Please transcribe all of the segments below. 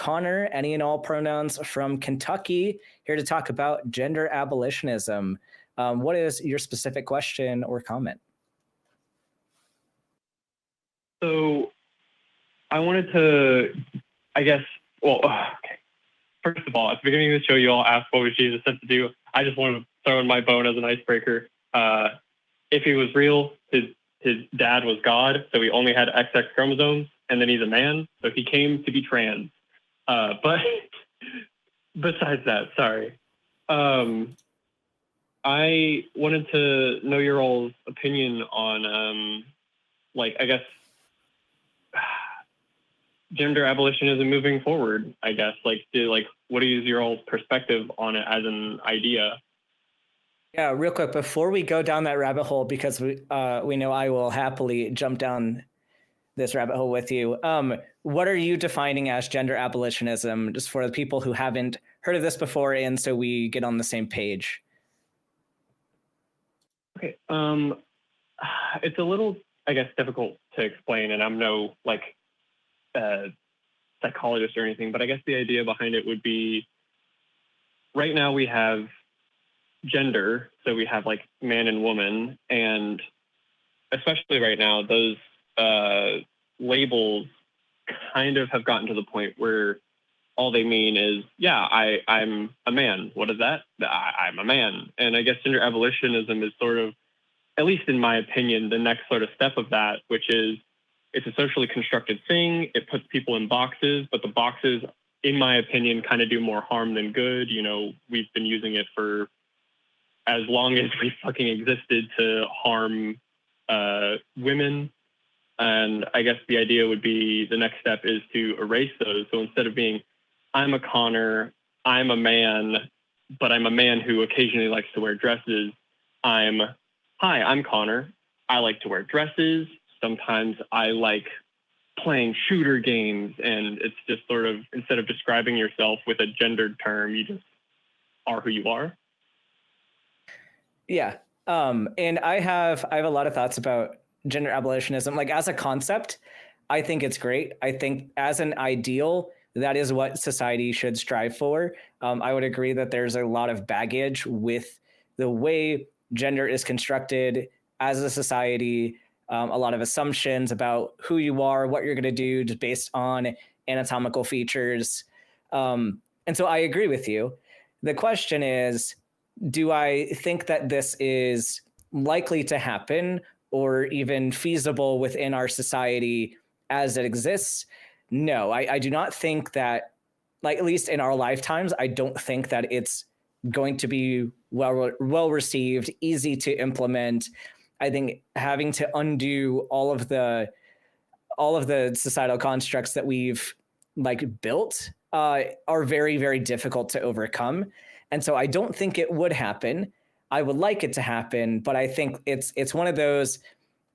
Connor, any and all pronouns from Kentucky, here to talk about gender abolitionism. What is your specific question or comment? So I wanted to, I guess, well, okay. First of all, at the beginning of the show, you all asked what was Jesus said to do. I just wanted to throw in my bone as an icebreaker. If he was real, his dad was God, so he only had XX chromosomes, and then he's a man, so he came to be trans. But besides that, sorry. I wanted to know your all's opinion on, like, I guess, gender abolitionism moving forward, I guess. Like, what is your all's perspective on it as an idea? Yeah, real quick, before we go down that rabbit hole, because we know I will happily jump down this rabbit hole with you. What are you defining as gender abolitionism, just for the people who haven't heard of this before, and so we get on the same page? Okay, it's a little, I guess, difficult to explain, and I'm no psychologist or anything, but I guess the idea behind it would be, right now we have gender, so we have like man and woman, and especially right now, those labels kind of have gotten to the point where all they mean is, yeah, I'm a man. What is that? I'm a man. And I guess gender abolitionism is sort of, at least in my opinion, the next sort of step of that, which is, it's a socially constructed thing. It puts people in boxes, but the boxes, in my opinion, kind of do more harm than good. You know, we've been using it for as long as we fucking existed to harm women. And I guess the idea would be, the next step is to erase those. So instead of being, I'm a Connor, I'm a man, but I'm a man who occasionally likes to wear dresses. Hi, I'm Connor. I like to wear dresses. Sometimes I like playing shooter games. And it's just sort of, instead of describing yourself with a gendered term, you just are who you are. Yeah. And I have a lot of thoughts about gender abolitionism. Like, as a concept, I think it's great. I think as an ideal, that is what society should strive for. I would agree that there's a lot of baggage with the way gender is constructed as a society, a lot of assumptions about who you are, what you're going to do, just based on anatomical features. And so I agree with you. The question is, do I think that this is likely to happen or even feasible within our society as it exists? No, I do not think that, like, at least in our lifetimes, I don't think that it's going to be well received, easy to implement. I think having to undo all of the societal constructs that we've built are very, very difficult to overcome. And so I don't think it would happen. I would like it to happen, but I think it's one of those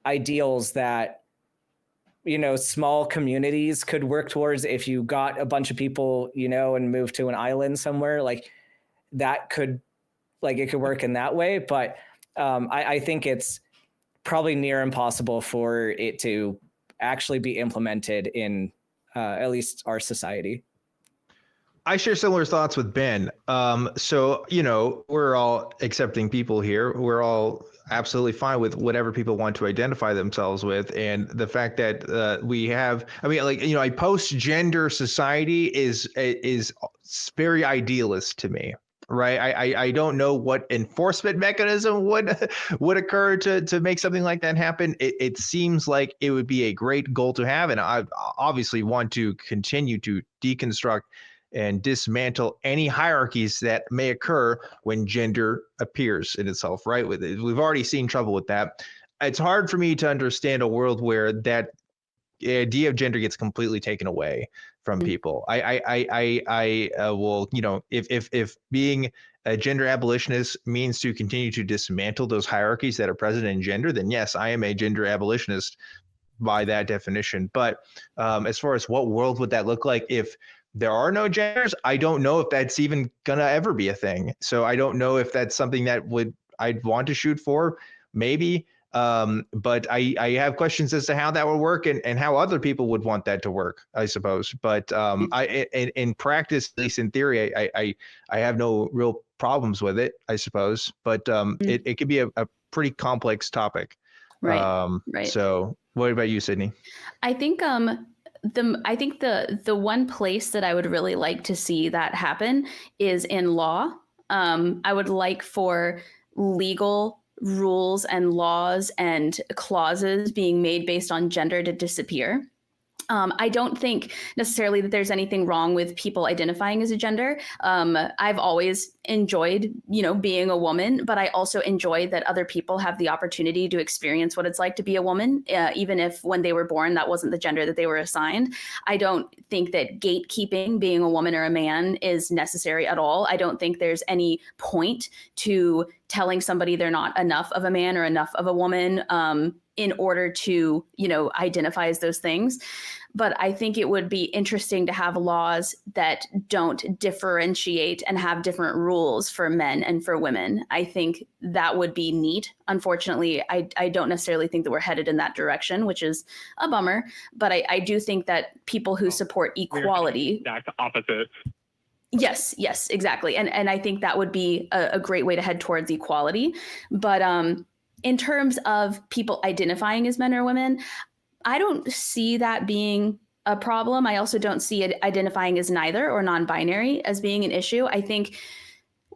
ideals that, you know, small communities could work towards. If you got a bunch of people, you know, and moved to an island somewhere, like, that could, like, it could work in that way. But I think it's probably near impossible for it to actually be implemented in at least our society. I share similar thoughts with Ben. So, you know, we're all accepting people here. We're all absolutely fine with whatever people want to identify themselves with. And the fact that we have, I mean, like, you know, a post-gender society is very idealist to me. Right. I don't know what enforcement mechanism would occur to make something like that happen. It seems like it would be a great goal to have. And I obviously want to continue to deconstruct and dismantle any hierarchies that may occur when gender appears in itself, right? We've already seen trouble with that. It's hard for me to understand a world where that idea of gender gets completely taken away from people. I will, you know, if being a gender abolitionist means to continue to dismantle those hierarchies that are present in gender, then yes, I am a gender abolitionist by that definition. But as far as what world would that look like if there are no genders, I don't know if that's even gonna ever be a thing. So I don't know if that's something that I'd want to shoot for. Maybe, But I have questions as to how that would work and how other people would want that to work, I suppose. But in practice, at least in theory, I have no real problems with it, I suppose. But it could be a pretty complex topic. Right. So what about you, Sydney? I think the one place that I would really like to see that happen is in law. I would like for legal rules and laws and clauses being made based on gender to disappear. I don't think necessarily that there's anything wrong with people identifying as a gender. I've always enjoyed, being a woman, but I also enjoy that other people have the opportunity to experience what it's like to be a woman, even if when they were born, that wasn't the gender that they were assigned. I don't think that gatekeeping being a woman or a man is necessary at all. I don't think there's any point to telling somebody they're not enough of a man or enough of a woman in order to, identify as those things. But I think it would be interesting to have laws that don't differentiate and have different rules for men and for women. I think that would be neat. Unfortunately, I don't necessarily think that we're headed in that direction, which is a bummer. But I do think that people who support equality... Exact opposite. Yes, exactly. And I think that would be a great way to head towards equality. But in terms of people identifying as men or women, I don't see that being a problem. I also don't see it identifying as neither or non-binary as being an issue. I think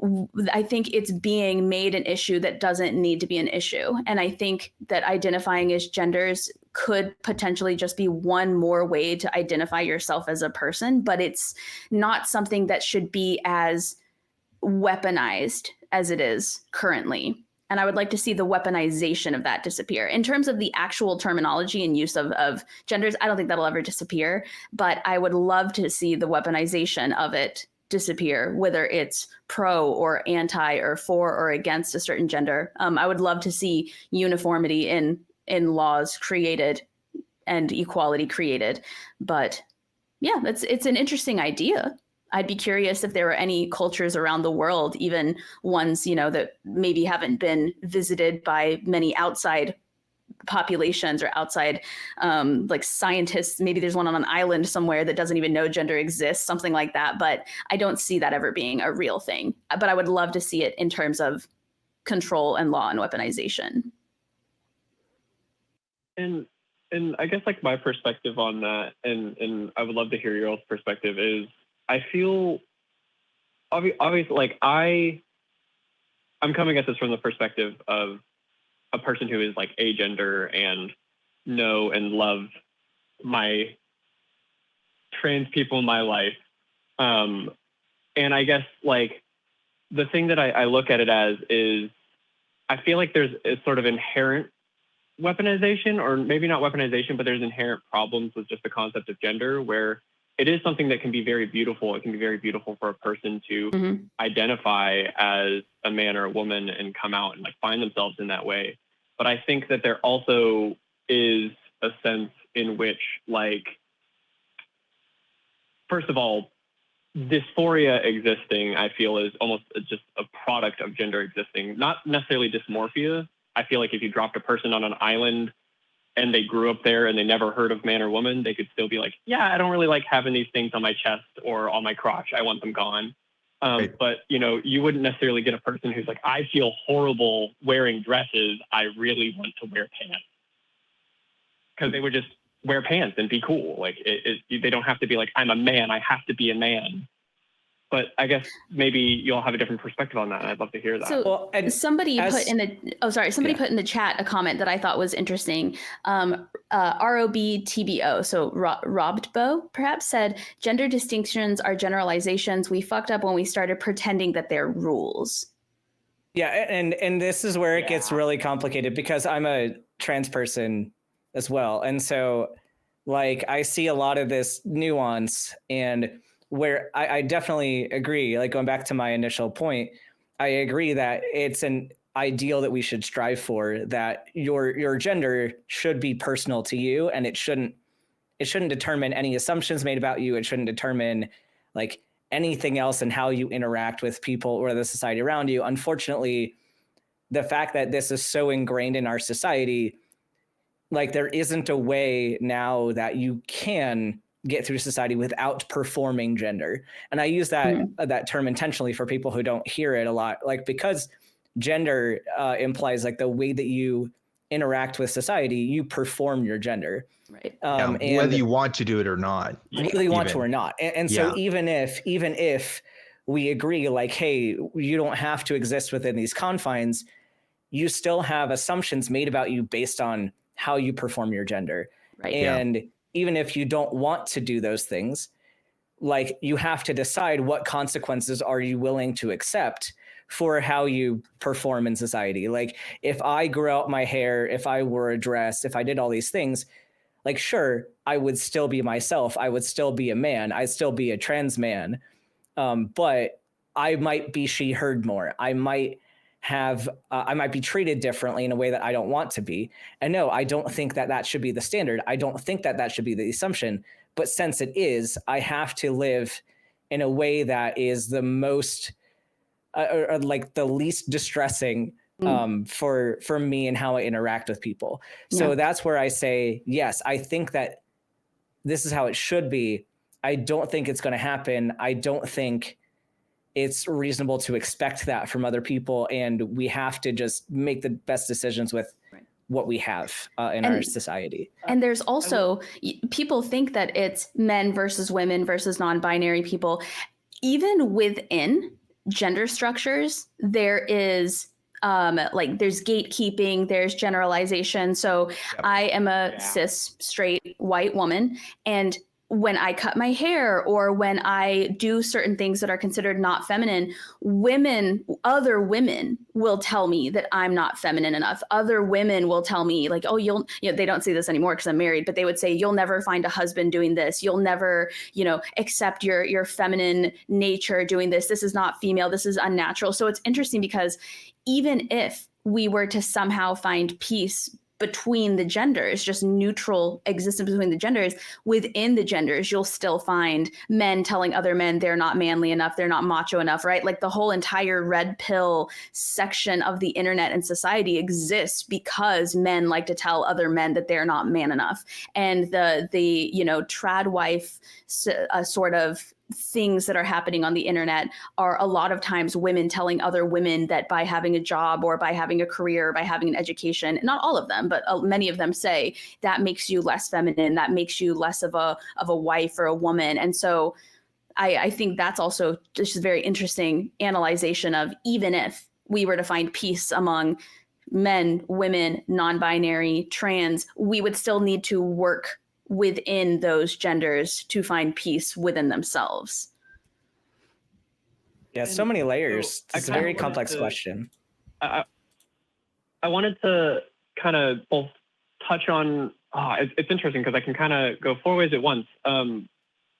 it's being made an issue that doesn't need to be an issue. And I think that identifying as genders could potentially just be one more way to identify yourself as a person, but it's not something that should be as weaponized as it is currently. And I would like to see the weaponization of that disappear. In terms of the actual terminology and use of genders, I don't think that'll ever disappear, but I would love to see the weaponization of it disappear, whether it's pro or anti or for or against a certain gender. I would love to see uniformity in laws created and equality created. But yeah, it's an interesting idea. I'd be curious if there were any cultures around the world, even ones, that maybe haven't been visited by many outside populations or outside like scientists. Maybe there's one on an island somewhere that doesn't even know gender exists, something like that. But I don't see that ever being a real thing. But I would love to see it in terms of control and law and weaponization. And I guess like my perspective on that, and I would love to hear your all's perspective, is I feel obviously like I'm coming at this from the perspective of a person who is like agender and know and love my trans people in my life. And I guess like the thing that I look at it as is I feel like there's a sort of inherent weaponization, or maybe not weaponization, but there's inherent problems with just the concept of gender, where it is something that can be very beautiful. It can be very beautiful for a person to identify as a man or a woman and come out and like find themselves in that way. But I think that there also is a sense in which, like, first of all, dysphoria existing, I feel, is almost just a product of gender existing, not necessarily dysmorphia. I feel like if you dropped a person on an island and they grew up there and they never heard of man or woman, they could still be like, yeah, I don't really like having these things on my chest or on my crotch. I want them gone. Right. But, you wouldn't necessarily get a person who's like, I feel horrible wearing dresses. I really want to wear pants. Because they would just wear pants and be cool. Like they don't have to be like, I'm a man, I have to be a man. But I guess maybe you'll have a different perspective on that. And I'd love to hear that. So somebody put in the chat a comment that I thought was interesting. ROBTBO, so Robtbo perhaps, said, gender distinctions are generalizations. We fucked up when we started pretending that they're rules. Yeah, and this is where it gets really complicated, because I'm a trans person as well. And so like I see a lot of this nuance, and where I definitely agree, like going back to my initial point, I agree that it's an ideal that we should strive for, that your gender should be personal to you, and it shouldn't determine any assumptions made about you. It shouldn't determine like anything else in how you interact with people or the society around you. Unfortunately, the fact that this is so ingrained in our society, like there isn't a way now that you can get through society without performing gender. And I use that term intentionally for people who don't hear it a lot, like because gender implies like the way that you interact with society, you perform your gender. Right. And whether you want to do it or not. Whether you want to or not. And so even if we agree like, hey, you don't have to exist within these confines, you still have assumptions made about you based on how you perform your gender. Right. And even if you don't want to do those things, like you have to decide what consequences are you willing to accept for how you perform in society. Like if I grew out my hair, if I wore a dress, if I did all these things, like, sure, I would still be myself. I would still be a man. I'd still be a trans man. But I might be she, heard more. I might be treated differently in a way that I don't want to be. And no, I don't think that that should be the standard. I don't think that that should be the assumption. But since it is, I have to live in a way that is the most, or like the least distressing for me and how I interact with people. So that's where I say, yes, I think that this is how it should be. I don't think it's going to happen. I don't think it's reasonable to expect that from other people. And we have to just make the best decisions with what we have in our society. And there's also, people think that it's men versus women versus non-binary people. Even within gender structures, there is like there's gatekeeping, there's generalization. So I am a cis, straight, white woman, and when I cut my hair or when I do certain things that are considered not feminine, other women will tell me that I'm not feminine enough. Other women will tell me like, oh, they don't say this anymore because I'm married, but they would say, you'll never find a husband doing this. You'll never, accept your feminine nature doing this. This is not female. This is unnatural. So it's interesting because even if we were to somehow find peace between the genders, just neutral existence between the genders, within the genders, you'll still find men telling other men they're not manly enough, they're not macho enough, right? Like the whole entire red pill section of the internet and society exists because men like to tell other men that they're not man enough. And the trad wife sort of things that are happening on the internet are a lot of times women telling other women that by having a job or by having a career, or by having an education, not all of them, but many of them say that makes you less feminine, that makes you less of a wife or a woman. And so I think that's also just a very interesting analyzation of, even if we were to find peace among men, women, non-binary, trans, we would still need to work within those genders to find peace within themselves. Yeah, so many layers. It's a very complex question. I wanted to kind of both touch on, it's interesting because I can kind of go four ways at once.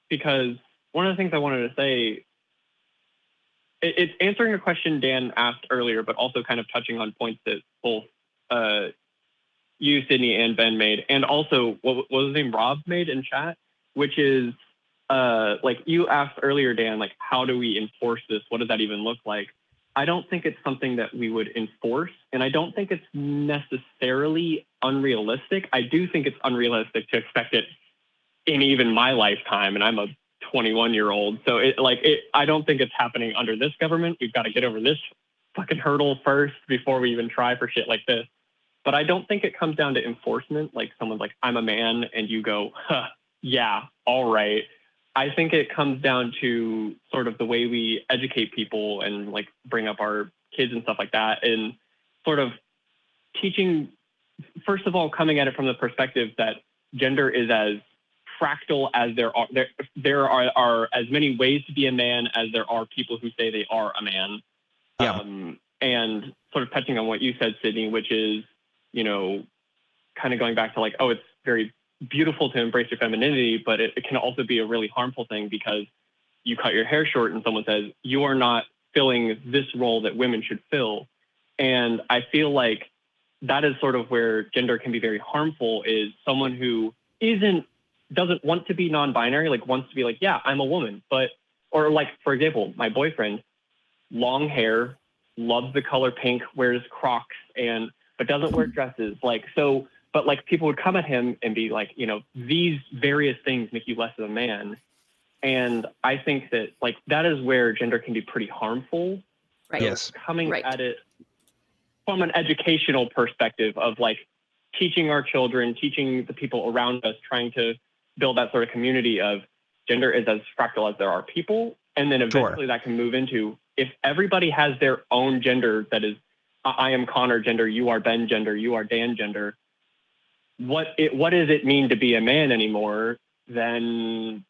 Because one of the things I wanted to say, it's answering a question Dan asked earlier, but also kind of touching on points that both you, Sydney, and Ben made, and also what was his name, Rob, made in chat, which is like you asked earlier, Dan, like how do we enforce this? What does that even look like? I don't think it's something that we would enforce, and I don't think it's necessarily unrealistic. I do think it's unrealistic to expect it in even my lifetime, and I'm a 21-year-old, so I don't think it's happening under this government. We've got to get over this fucking hurdle first before we even try for shit like this. But I don't think it comes down to enforcement, like someone's like, I'm a man, and you go, yeah, all right. I think it comes down to sort of the way we educate people and like bring up our kids and stuff like that, and sort of teaching, first of all, coming at it from the perspective that gender is as fractal as there are as many ways to be a man as there are people who say they are a man. Yeah. And sort of touching on what you said, Sydney, which is, kind of going back to like, oh, it's very beautiful to embrace your femininity, but it can also be a really harmful thing because you cut your hair short and someone says, you are not filling this role that women should fill. And I feel like that is sort of where gender can be very harmful, is someone who doesn't want to be non-binary, like wants to be like, yeah, I'm a woman, or like, for example, my boyfriend, long hair, loves the color pink, wears Crocs, but doesn't wear dresses. Like, so, but like people would come at him and be like, you know, these various things make you less of a man. And I think that like that is where gender can be pretty harmful. Right. Yes. Coming at it from an educational perspective of like teaching our children, teaching the people around us, trying to build that sort of community of gender is as fractal as there are people. And then eventually that can move into, if everybody has their own gender, that is, I am Connor gender, you are Ben gender, you are Dan gender, what does it mean to be a man anymore? Then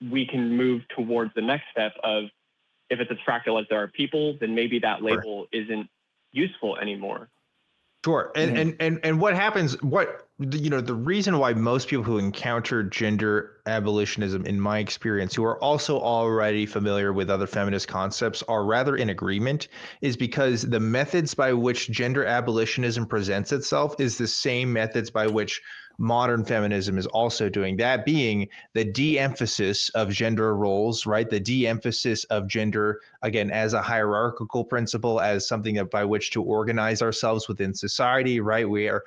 we can move towards the next step of, if it's as fractal as there are people, then maybe that label isn't useful anymore. Sure. And what happens, the reason why most people who encounter gender abolitionism, in my experience, who are also already familiar with other feminist concepts, are rather in agreement, is because the methods by which gender abolitionism presents itself is the same methods by which modern feminism is also doing, that being the de-emphasis of gender roles, right? The de-emphasis of gender, again, as a hierarchical principle, as something by which to organize ourselves within society, right? We are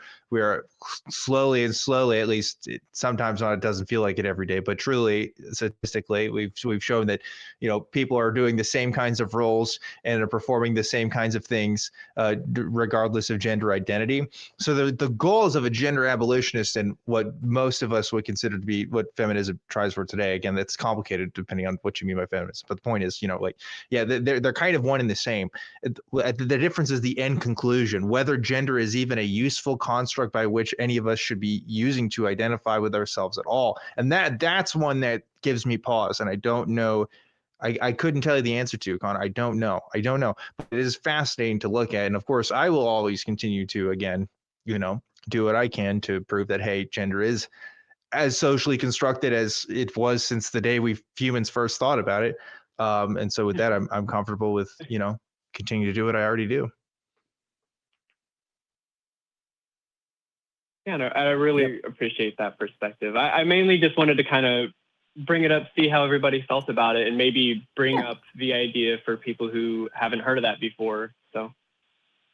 slowly, at least sometimes it doesn't feel like it every day, but truly, statistically, we've shown that, people are doing the same kinds of roles and are performing the same kinds of things, regardless of gender identity. So the goals of a gender abolitionist, and what most of us would consider to be what feminism tries for today, again, that's complicated depending on what you mean by feminist. But the point is, they're kind of one and the same. The difference is the end conclusion, whether gender is even a useful construct by which any of us should be using to identify with ourselves at all. And that's one that gives me pause. And I don't know. I couldn't tell you the answer to, Connor. I don't know. But it is fascinating to look at. And of course, I will always continue to, again, do what I can to prove that, hey, gender is as socially constructed as it was since the day we humans first thought about it. And so with that, I'm comfortable with, continue to do what I already do. Yeah, no, I really appreciate that perspective. I mainly just wanted to kind of bring it up, see how everybody felt about it, and maybe bring up the idea for people who haven't heard of that before. So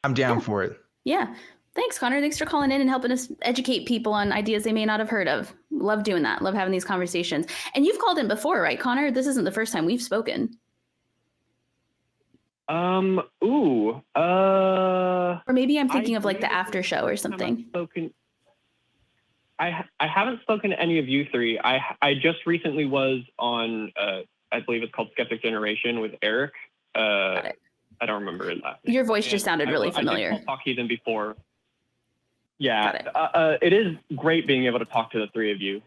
I'm down for it. Yeah. Thanks, Connor. Thanks for calling in and helping us educate people on ideas they may not have heard of. Love doing that. Love having these conversations. And you've called in before, right, Connor? This isn't the first time we've spoken. Or maybe I'm thinking of like the after show or something. I haven't spoken to any of you three. I just recently was on, I believe it's called Skeptic Generation with Eric. Got it. I don't remember his last name. Your voice just sounded really familiar. I did Talk Heathen before. Yeah, it is great being able to talk to the three of you.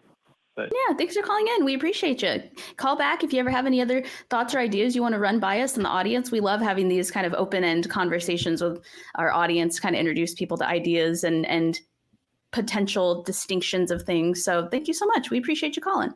But yeah, thanks for calling in. We appreciate you. Call back if you ever have any other thoughts or ideas you want to run by us in the audience. We love having these kind of open-end conversations with our audience, kind of introduce people to ideas and potential distinctions of things. So thank you so much. We appreciate you calling.